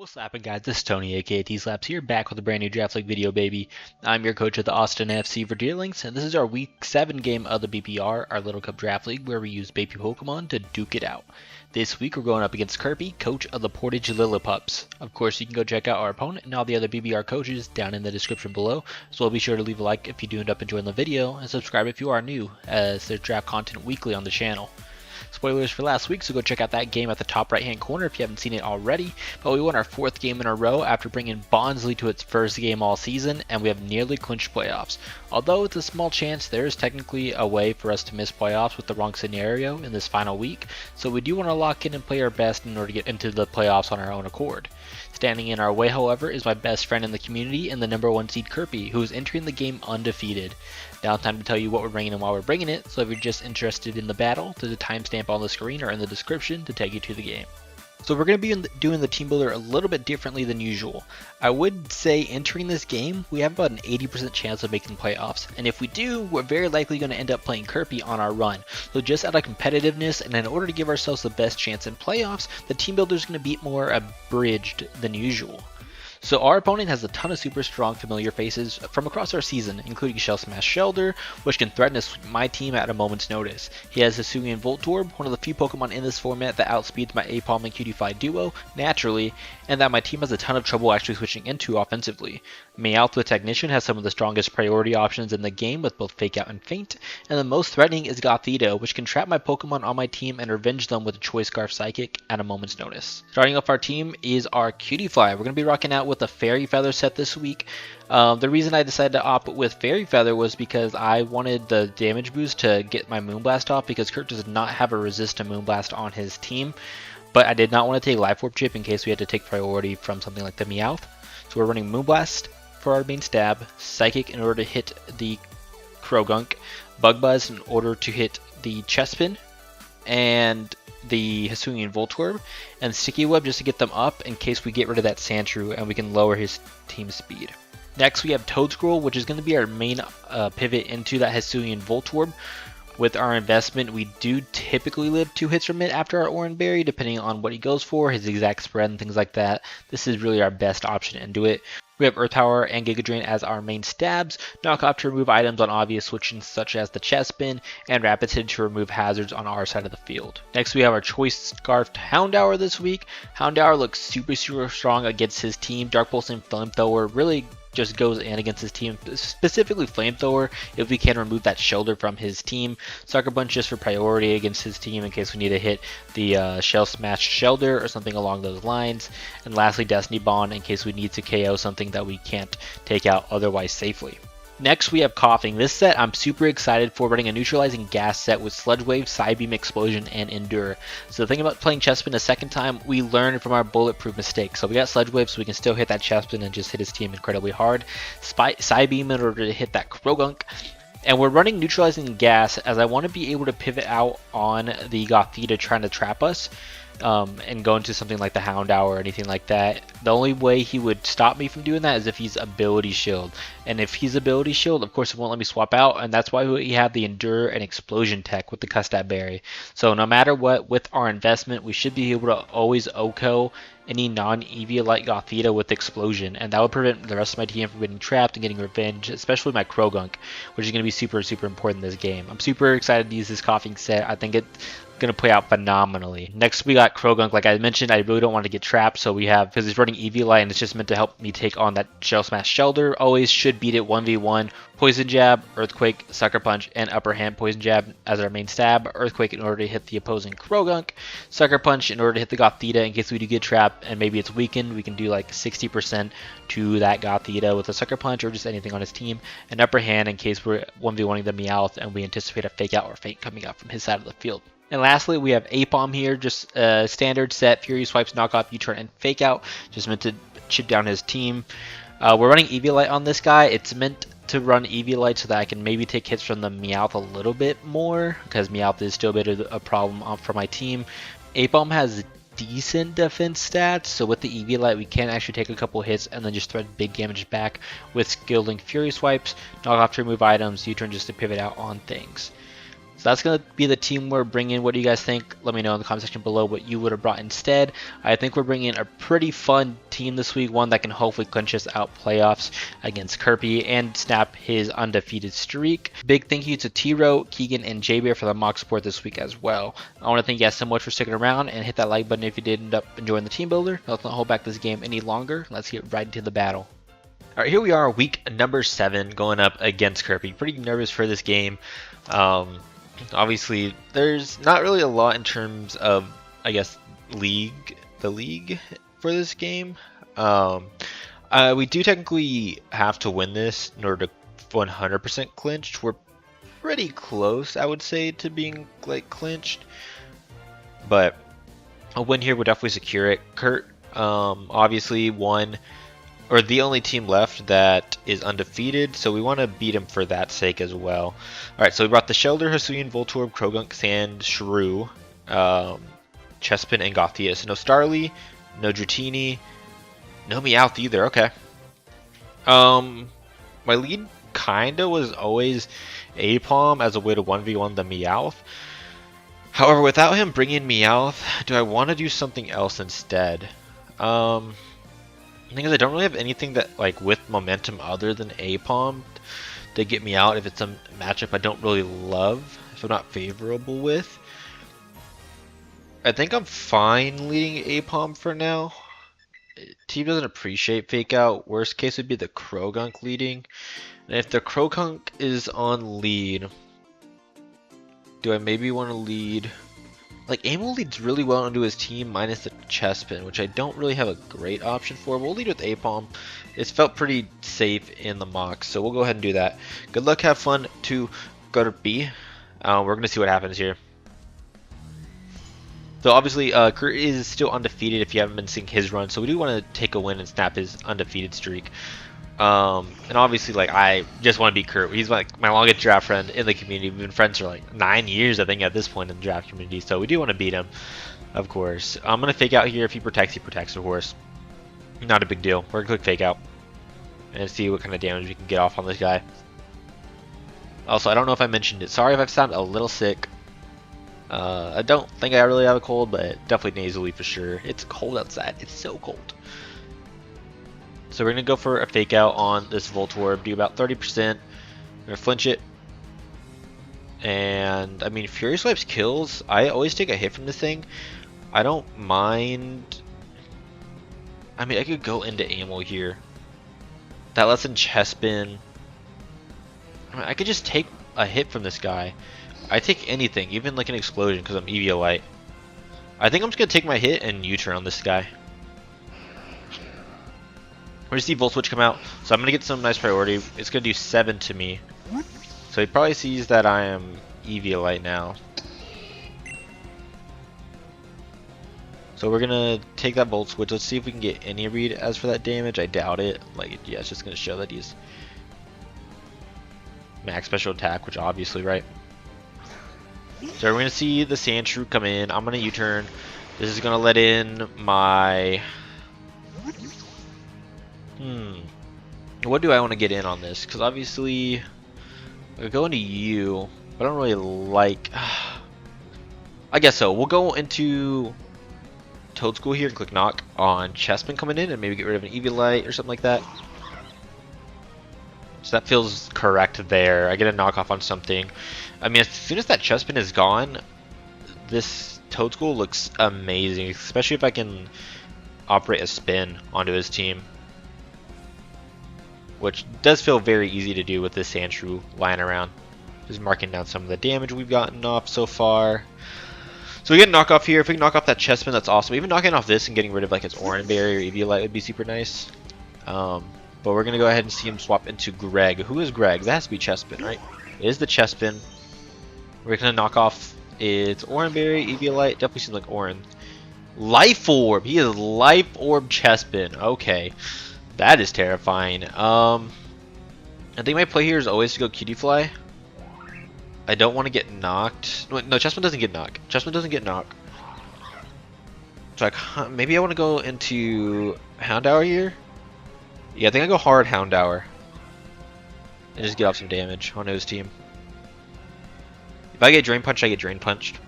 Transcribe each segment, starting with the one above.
What's happening, guys? This is Tony, aka T-Slaps, here back with a brand new Draft League video, baby. I'm your coach of the Austin FC for Deerlings, and this is our Week 7 game of the BBR, our Little Cup Draft League, where we use baby Pokemon to duke it out. This week we're going up against Kirby, coach of the Portage Lillipups. Of course, you can go check out our opponent and all the other BBR coaches down in the description below, so be sure to leave a like if you do end up enjoying the video, and subscribe if you are new, as there's draft content weekly on the channel. Spoilers for last week, so go check out that game at the top right hand corner if you haven't seen it already. But we won our 4th game in a row after bringing Bonsly to its first game all season, and we have nearly clinched playoffs. Although it's a small chance, there is technically a way for us to miss playoffs with the wrong scenario in this final week, so we do want to lock in and play our best in order to get into the playoffs on our own accord. Standing in our way, however, is my best friend in the community and the #1 seed Kirby, who is entering the game undefeated. Now time to tell you what we're bringing and why we're bringing it, so if you're just interested in the battle, there's a timestamp on the screen or in the description to take you to the game. So we're going to be doing the team builder a little bit differently than usual. I would say entering this game, we have about an 80% chance of making playoffs, and if we do, we're very likely going to end up playing Kirby on our run. So just out of competitiveness and in order to give ourselves the best chance in playoffs, the team builder is going to be more abridged than usual. So our opponent has a ton of super strong familiar faces from across our season, including Shell Smash Shelder, which can threaten my team at a moment's notice. He has Hisuian Voltorb, one of the few Pokemon in this format that outspeeds my Aipom and Cutify duo naturally, and that my team has a ton of trouble actually switching into offensively. Meowth with Technician has some of the strongest priority options in the game with both Fake Out and Feint, and the most threatening is Gothita, which can trap my Pokemon on my team and revenge them with a Choice Scarf Psychic at a moment's notice. Starting off our team is our Cutify. We're going to be rocking out with a Fairy Feather set this week. The reason I decided to opt with Fairy Feather was because I wanted the damage boost to get my Moonblast off, because Kurt does not have a resist to Moonblast on his team, but I did not want to take Life Orb Chip in case we had to take priority from something like the Meowth. So we're running Moonblast for our main stab, Psychic in order to hit the Krogunk, Bug Buzz in order to hit the Chespin, and the Hisuian Voltorb, and Sticky Web just to get them up in case we get rid of that Sandshrew and we can lower his team speed. Next we have Toedscroll, which is going to be our main pivot into that Hisuian Voltorb. With our investment, we do typically live 2 hits from it after our Oran Berry, depending on what he goes for, his exact spread and things like that. This is really our best option into it. We have Earth Power and Giga Drain as our main stabs, Knock Off to remove items on obvious switching such as the Chespin, and Rapid Hit to remove hazards on our side of the field. Next we have our Choice Scarfed Houndour this week. Houndour looks super strong against his team. Dark Pulse and Flamethrower really just goes in against his team, specifically Flamethrower, if we can remove that shoulder from his team. Sucker Punch just for priority against his team in case we need to hit the Shell Smash Shelter or something along those lines. And lastly, Destiny Bond in case we need to KO something that we can't take out otherwise safely. Next we have Koffing. This set I'm super excited for, running a neutralizing gas set with Sludge Wave, Psybeam Explosion, and Endure. So the thing about playing Chespin a second time, we learned from our bulletproof mistake. So we got Sludge Wave so we can still hit that Chespin and just hit his team incredibly hard. Psybeam in order to hit that Krogunk. And we're running neutralizing gas as I want to be able to pivot out on the Gothita trying to trap us. And go into something like the Houndour or anything like that. The only way he would stop me from doing that is if he's Ability Shield. And if he's Ability Shield, of course it won't let me swap out, and that's why we have the Endure and Explosion tech with the Custap Berry. So no matter what, with our investment, we should be able to always OHKO any non-Eviolite Gothita with Explosion, and that would prevent the rest of my team from getting trapped and getting revenge, especially my Krogunk, which is going to be super important in this game. I'm super excited to use this Koffing set. I think it's going to play out phenomenally. Next we got Krogunk. Like I mentioned, I really don't want to get trapped, so we have, because he's running Eviolite and it's just meant to help me take on that Shell Smash Shelter, always should beat it 1v1. Poison Jab, Earthquake, Sucker Punch, and Upper Hand Poison Jab as our main stab. Earthquake in order to hit the opposing Krogunk. Sucker Punch in order to hit the Gothita in case we do get trapped and maybe it's weakened. We can do like 60% to that Gothita with a Sucker Punch or just anything on his team. And Upper Hand in case we're 1v1ing the Meowth and we anticipate a Fake Out or Feint coming out from his side of the field. And lastly, we have Aipom here, just a standard set, Fury Swipes, Knock Off, U-Turn, and Fake Out, just meant to chip down his team. We're running Eviolite on this guy. It's meant to run Eviolite so that I can maybe take hits from the Meowth a little bit more, because Meowth is still a bit of a problem for my team. Aipom has decent defense stats, so with the Eviolite we can actually take a couple hits and then just thread big damage back with Skill Link Fury Swipes, Knock Off to remove items, U-Turn just to pivot out on things. So that's going to be the team we're bringing. What do you guys think? Let me know in the comment section below what you would have brought instead. I think we're bringing a pretty fun team this week, one that can hopefully clinch us out playoffs against Kirby and snap his undefeated streak. Big thank you to T-Ro, Keegan, and JBear for the mock support this week as well. I want to thank you guys so much for sticking around, and hit that like button if you did end up enjoying the team builder. Let's not hold back this game any longer. Let's get right into the battle. All right, here we are, week number 7, going up against Kirby. Pretty nervous for this game. Obviously, there's not really a lot in terms of, I guess, the league for this game. We do technically have to win this in order to 100% clinched. We're pretty close, I would say, to being like clinched, but a win here would definitely secure it. Kurt, obviously, the only team left that is undefeated, so we want to beat him for that sake as well. Alright, so we brought the Shelder, Hisuian, Voltorb, Krogunk, Sand, Shrew, Chespin, and Gothia. So no Starly, no Dratini, no Meowth either, okay. My lead kinda was always Apom as a way to 1v1 the Meowth. However, without him bringing Meowth, do I want to do something else instead? The thing is, I don't really have anything that, like, with momentum other than Apom to get me out if it's a matchup I don't really love, if I'm not favorable with. I think I'm fine leading Apom for now. Team doesn't appreciate Fake Out. Worst case would be the Krogunk leading. And if the Krogunk is on lead, do I maybe want to lead... Like, Amo leads really well into his team minus the Chespin, which I don't really have a great option for. We'll lead with Apom. It's felt pretty safe in the mock, so we'll go ahead and do that. Good luck, have fun to go to B. We're going to see what happens here. So obviously, Kurt is still undefeated if you haven't been seeing his run, so we do want to take a win and snap his undefeated streak. And obviously, like, I just want to beat Kurt. He's like my longest draft friend in the community. We've been friends for like 9 years, I think, at this point in the draft community. So we do want to beat him, of course. I'm gonna fake out here. If he protects, of course. Not a big deal. We're gonna click fake out and see what kind of damage we can get off on this guy. Also, I don't know if I mentioned it. Sorry if I've sounded a little sick. I don't think I really have a cold, but definitely nasally for sure. It's cold outside. It's so cold. So we're going to go for a fake out on this Voltorb, do about 30%. We're going to flinch it. And, I mean, Fury Swipes kills. I always take a hit from this thing. I don't mind. I mean, I could go into Ammo here. That lets in Chespin. I mean, I could just take a hit from this guy. I take anything, even like an explosion, because I'm Eviolite. I think I'm just going to take my hit and U-turn on this guy. We're going to see Volt Switch come out, so I'm going to get some nice priority. It's going to do 7 to me. So he probably sees that I am Eviolite now. So we're going to take that Volt Switch. Let's see if we can get any read. As for that damage, I doubt it. Like, yeah, it's just going to show that he's max special attack, which obviously, right? So we're going to see the Sandshrew come in. I'm going to U-turn. This is going to let in my... What do I want to get in on this? Because obviously, I go into U, but I don't really like... I guess so. We'll go into Toad School here and click knock on Chespin coming in and maybe get rid of an Eviolite or something like that. So that feels correct there. I get a knockoff on something. I mean, as soon as that Chespin is gone, this Toad School looks amazing, especially if I can operate a spin onto his team, which does feel very easy to do with this Sandshrew lying around. Just marking down some of the damage we've gotten off so far. So we get a knockoff here. If we can knock off that Chespin, that's awesome. Even knocking off this and getting rid of like his Oranberry or Eviolite would be super nice. But we're going to go ahead and see him swap into Greg. Who is Greg? That has to be Chespin, right? It is the Chespin. We're going to knock off its Oranberry, Eviolite. Definitely seems like Oran. Life Orb! He is Life Orb Chespin. Okay. That is terrifying. I think my play here is always to go Cutie Fly. I don't want to get knocked. No, Chespin doesn't get knocked. Chespin doesn't get knocked. So maybe I want to go into Houndour here. Yeah, I think I go hard Houndour and just get off some damage on his team. If I get Drain Punched, I get Drain Punched.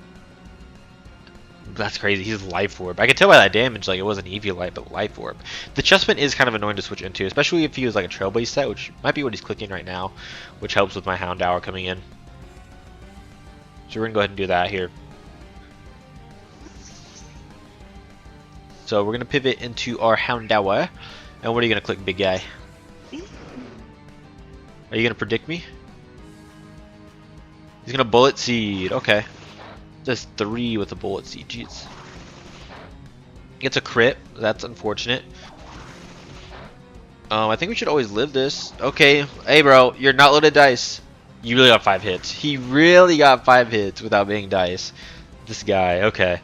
That's crazy. He's Life Orb. I can tell by that damage, like, it wasn't EV Light, but Life Orb. The Chessman is kind of annoying to switch into, especially if he was like a Trailblaze set, which might be what he's clicking right now, which helps with my Houndour coming in. So we're going to go ahead and do that here. So we're going to pivot into our Houndour. And what are you going to click, big guy? Are you going to predict me? He's going to Bullet Seed. Okay. Just 3 with a Bullet Seed. Jeez. Gets a crit. That's unfortunate. I think we should always live this. Okay. Hey, bro. You're not loaded dice. You really got 5 hits. He really got 5 hits without being dice. This guy. Okay.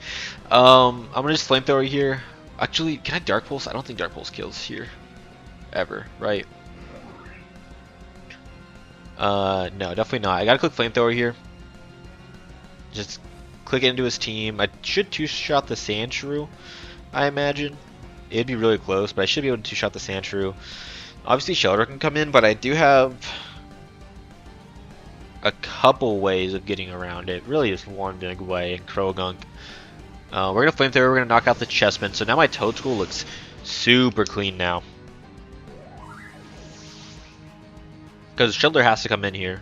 I'm going to just Flamethrower here. Actually, can I Dark Pulse? I don't think Dark Pulse kills here. Ever. Right? No, definitely not. I gotta click Flamethrower here. Just click it into his team. I should 2-shot the Sandshrew, I imagine. It'd be really close, but I should be able to 2-shot the Sandshrew. Obviously, Shelter can come in, but I do have a couple ways of getting around it. Really just one big way, and Krogunk. We're gonna Flamethrower, we're gonna knock out the Chessman, so now my Toadschool looks super clean now. Because Shelter has to come in here.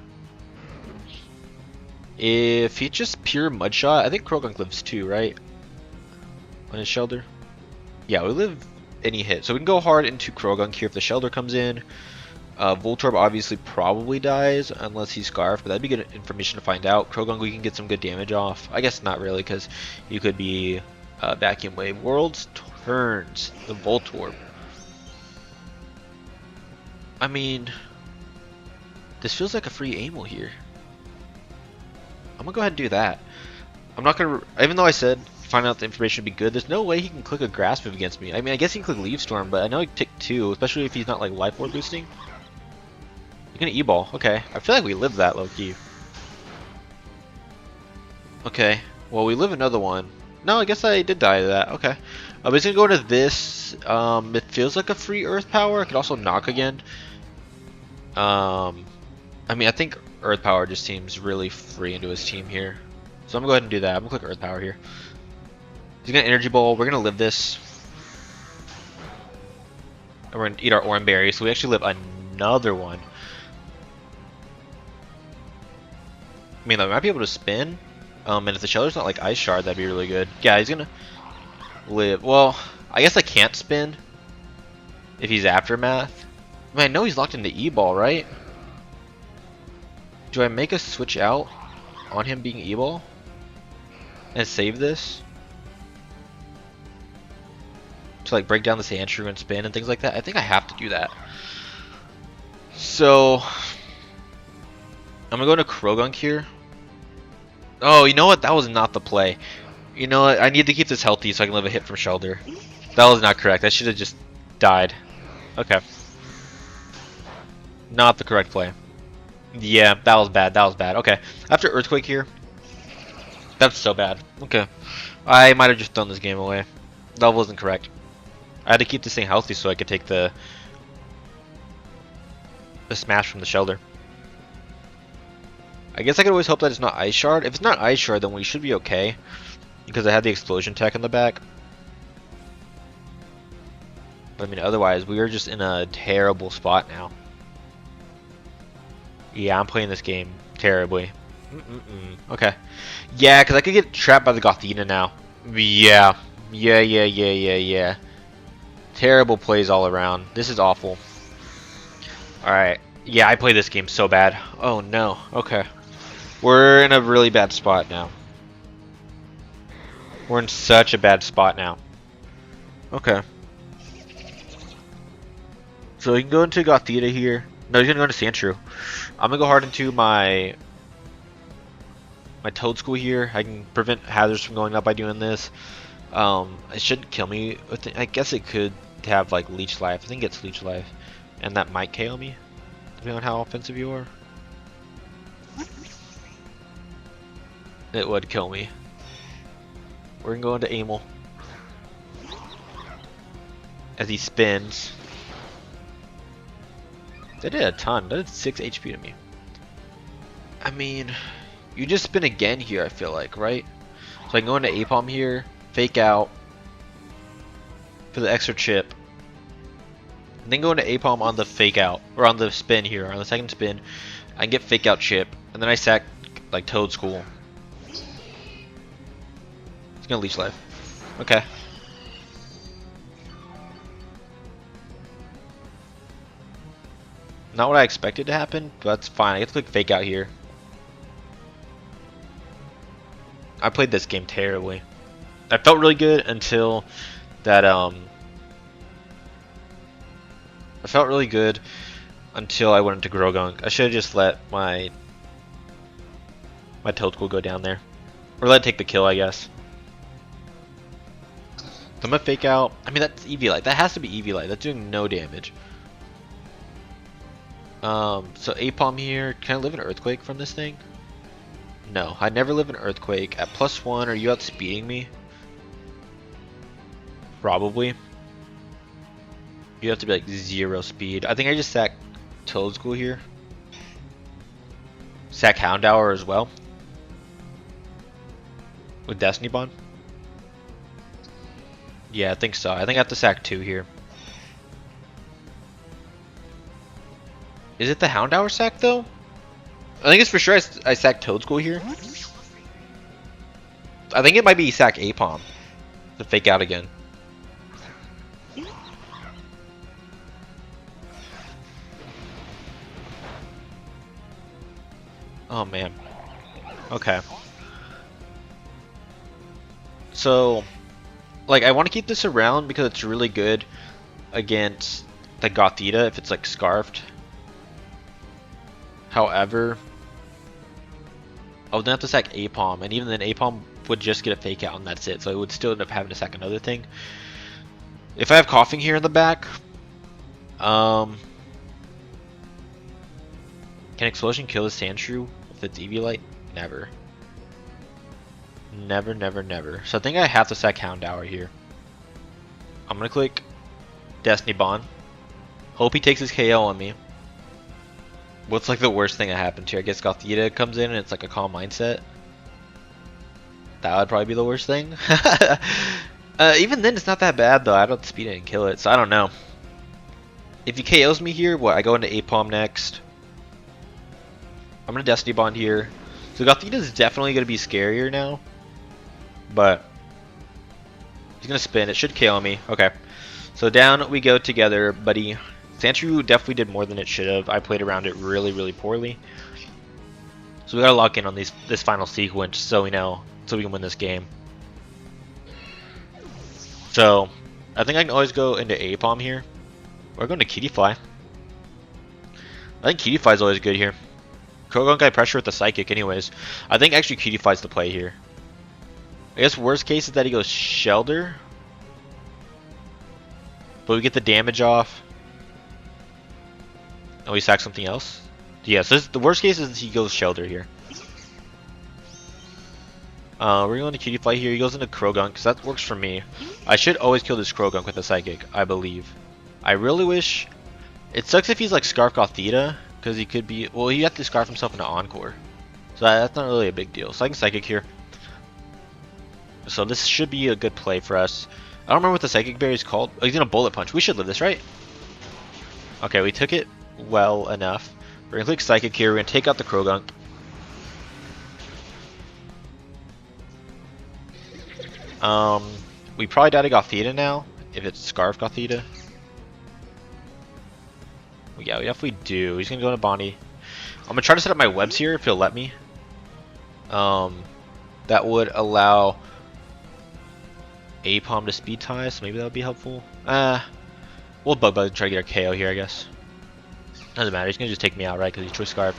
If he just pure Mudshot, I think Krogunk lives too, right? On his Shelter? Yeah, we live any hit. So we can go hard into Krogunk here if the Shelter comes in. Voltorb obviously probably dies unless he's Scarf, but that'd be good information to find out. Krogunk, we can get some good damage off. I guess not really, because you could be Vacuum Wave. World's turns the Voltorb. I mean, this feels like a free Amel here. I'm gonna go ahead and do that. I'm not gonna, even though I said find out the information would be good, there's no way he can click a Grass move against me. I mean, I guess he can click Leaf Storm, but I know he can tick 2, especially if he's not like Life Orb boosting. You're gonna E-Ball. Okay. I feel like we lived that low-key. Okay. Well, we live another one. No, I guess I did die to that. Okay. I'm just gonna go into this. It feels like a free Earth Power. I could also knock again. I mean, I think Earth Power just seems really free into his team here. So I'm gonna go ahead and do that. I'm gonna click Earth Power here. He's gonna Energy Ball. We're gonna live this. And we're gonna eat our Oran Berry. So we actually live another one. I mean, I might be able to spin. And if the Shelter's not like Ice Shard, that'd be really good. Yeah, he's gonna live. Well, I guess I can't spin if he's Aftermath. I mean, I know he's locked into E-Ball, right? Do I make a switch out on him being E-Ball and save this to like break down the Sandshrew and spin and things like that? I think I have to do that. So I'm gonna go into Krogunk here. Oh, you know what? That was not the play. You know what? I need to keep this healthy so I can live a hit from Shelter. That was not correct. I should have just died. Okay. Not the correct play. Yeah, that was bad. That was bad. Okay. After Earthquake here. That's so bad. Okay. I might have just thrown this game away. That wasn't correct. I had to keep this thing healthy so I could take the smash from the Shelter. I guess I could always hope that it's not Ice Shard. If it's not Ice Shard, then we should be okay. Because I had the Explosion Tech in the back. But I mean, otherwise, we are just in a terrible spot now. Yeah, I'm playing this game terribly. Okay. Yeah, because I could get trapped by the Gothita now. Yeah. Yeah. Terrible plays all around. This is awful. Alright. Yeah, I play this game so bad. Oh, no. Okay. We're in a really bad spot now. We're in such a bad spot now. Okay. So we can go into Gothita here. No, he's gonna go into Sandshrew. I'm gonna go hard into my Toadschool here. I can prevent hazards from going up by doing this. It shouldn't kill me. I guess it could have like Leech Life. I think it's Leech Life, and that might KO me, depending on how offensive you are. It would kill me. We're gonna go into Amel as he spins. That did a ton. That did 6 HP to me. I mean, You just spin again here, I feel like, right? So I can go into APOM here, fake out for the extra chip, and then go into APOM on the fake out, or on the spin here, on the second spin. I can get fake out chip, and then I sack like Toad School. It's gonna leech life. Okay. Not what I expected to happen, but that's fine. I get to click fake out here. I played this game terribly. I felt really good until that I felt really good until I went into Grogunk. I should have just let my Toad School go down there. Or let it take the kill, I guess. So I'm gonna fake out. I mean, that's EV Light. That has to be EV Light. That's doing no damage. So APOM here. Can I live an Earthquake from this thing? No, I'd never live an Earthquake. At +1, are you outspeeding me? Probably. You have to be like 0 speed. I think I just sack Toad School here. Sack Houndour as well. With Destiny Bond. Yeah, I think so. I think I have to sack 2 here. Is it the Houndour sack though? I think it's for sure I sack Toad School here. I think it might be sack APOM to fake out again. Oh man. Okay. So, like, I want to keep this around because it's really good against the Gothita if it's like scarfed. However, I would then have to sack APOM, and even then APOM would just get a fake out and that's it. So I would still end up having to sack another thing. If I have Koffing here in the back, can Explosion kill the Sandshrew with its EV Light? Never. Never, never, never. So I think I have to sack Houndour here. I'm gonna click Destiny Bond. Hope he takes his KO on me. What's like the worst thing that happens here? I guess Gothita comes in and it's like a calm mindset. That would probably be the worst thing. Even then, it's not that bad though. I don't speed it and kill it, so I don't know. If he KOs me here, what? I go into APOM next. I'm gonna Destiny Bond here. So Gothita is definitely gonna be scarier now, but he's gonna spin. It should KO me. Okay, so down we go together, buddy. Sandshrew definitely did more than it should have. I played around it really, really poorly. So we gotta lock in on this final sequence so we know, so we can win this game. So I think I can always go into APOM here. Or go into Kittyfly. I think Kittyfly is always good here. Krogunk I pressure with the Psychic anyways. I think actually Kittyfly's the play here. I guess worst case is that he goes Shelter. But we get the damage off. And we sack something else. Yeah, so the worst case is he goes Shelter here. We're going to Kittyfly here. He goes into Krogunk because that works for me. I should always kill this Krogunk with a Psychic, I believe. I really wish... It sucks if he's like Scarf Gothita, because he could be... Well, he have to Scarf himself in an Encore. So that's not really a big deal. So I can Psychic here. So this should be a good play for us. I don't remember what the Psychic Berry is called. Oh, he's going to Bullet Punch. We should live this, right? Okay, we took it well enough. We're going to click Psychic here. We're going to take out the Krogunk. We probably die to Gothita now, if it's Scarf Gothita. Well, yeah, we definitely do. He's gonna go into Bonnie. I'm gonna try to set up my webs here if he'll let me. That would allow APOM to speed tie, so maybe that would be helpful. We'll Bug and try to get our KO here, I guess. Doesn't matter, he's gonna just take me out, right? Because he's Choice Scarf.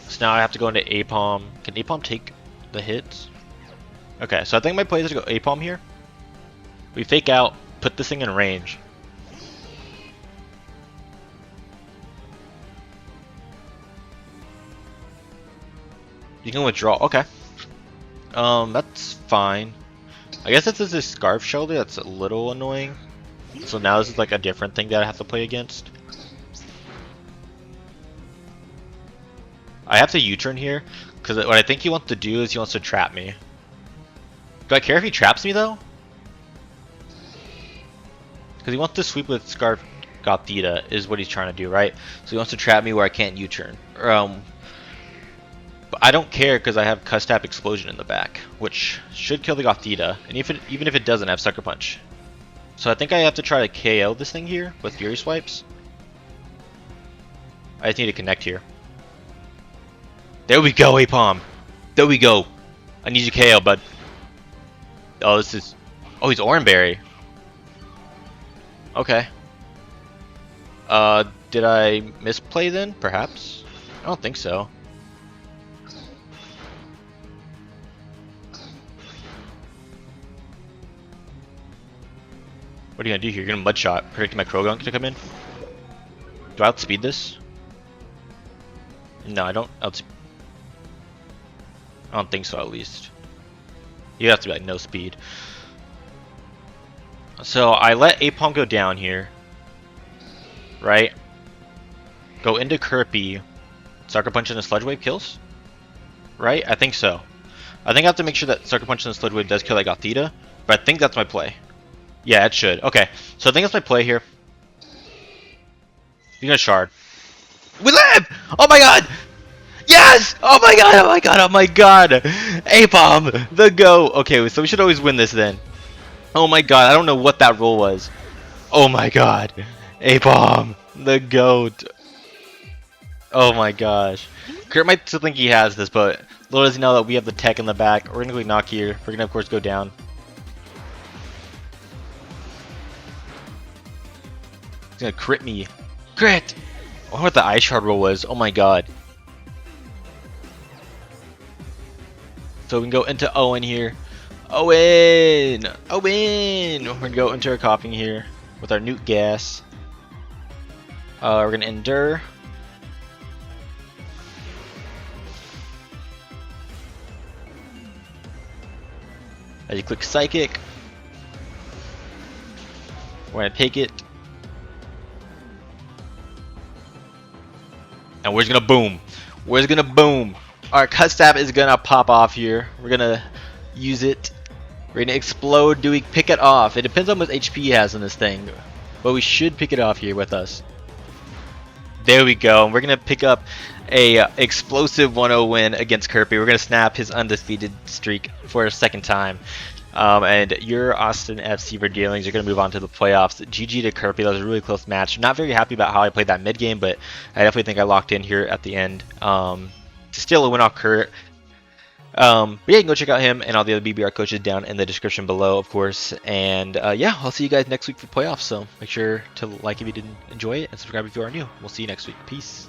So now I have to go into APOM. Can APOM take the hits? Okay, so I think my play is to go APOM here. We fake out, put this thing in range. You can withdraw. Okay. That's fine. I guess this is a Scarf Shelter. That's a little annoying. So now this is like a different thing that I have to play against. I have to U-turn here, because what I think he wants to do is he wants to trap me. Do I care if he traps me, though? Because he wants to sweep with Scarf Gothita, is what he's trying to do, right? So he wants to trap me where I can't U-turn. But I don't care, because I have Custap Explosion in the back, which should kill the Gothita, and even if it doesn't, I have Sucker Punch. So I think I have to try to KO this thing here with Fury Swipes. I just need to connect here. There we go, Apom. There we go. I need you KO, bud. Oh, this is... Oh, he's Oranberry. Okay. Did I misplay then? Perhaps? I don't think so. What are you gonna do here? You're gonna Mud Shot, predicting my Krogunk to come in? Do I outspeed this? No, I don't outspeed. I don't think so, at least. You have to be like no speed. So I let Apom go down here. Right? Go into Kirby. Sucker Punch and a Sludge Wave kills? Right? I think so. I think I have to make sure that Sucker Punch and the Sludge Wave does kill that Gothita, but I think that's my play. Yeah, it should. Okay, so I think that's my play here. He's gonna Shard. We live! Oh my god! Yes! Oh my god, oh my god, oh my god! Apom, the go! Okay, so we should always win this then. Oh my god, I don't know what that roll was. Oh my god. Apom, the goat. Oh my gosh. Kurt might still think he has this, but little does he know that we have the tech in the back. We're gonna go knock here. We're gonna of course go down. He's gonna crit me. Crit! I wonder what the Ice Shard roll was. Oh my god. So we can go into Owen here. Owen! Owen! We're gonna go into our Koffing here with our Newt Gas. We're gonna Endure. As you click Psychic, we're gonna take it. And we're just gonna boom. We're just gonna boom. Our cut stab is gonna pop off here. We're gonna use it. We're gonna explode. Do we pick it off? It depends on what HP he has in this thing, but we should pick it off here with us. There we go. We're gonna pick up a explosive 1-0 win against Kirby. We're gonna snap his undefeated streak for a second time. And your Austin FC for dealings. You're going to move on to the playoffs. GG to Kirby. That was a really close match. Not very happy about how I played that mid game, but I definitely think I locked in here at the end. Still a win off Kurt. But yeah, you can go check out him and all the other BBR coaches down in the description below, of course. And yeah, I'll see you guys next week for playoffs. So make sure to like if you didn't enjoy it and subscribe if you are new. We'll see you next week. Peace.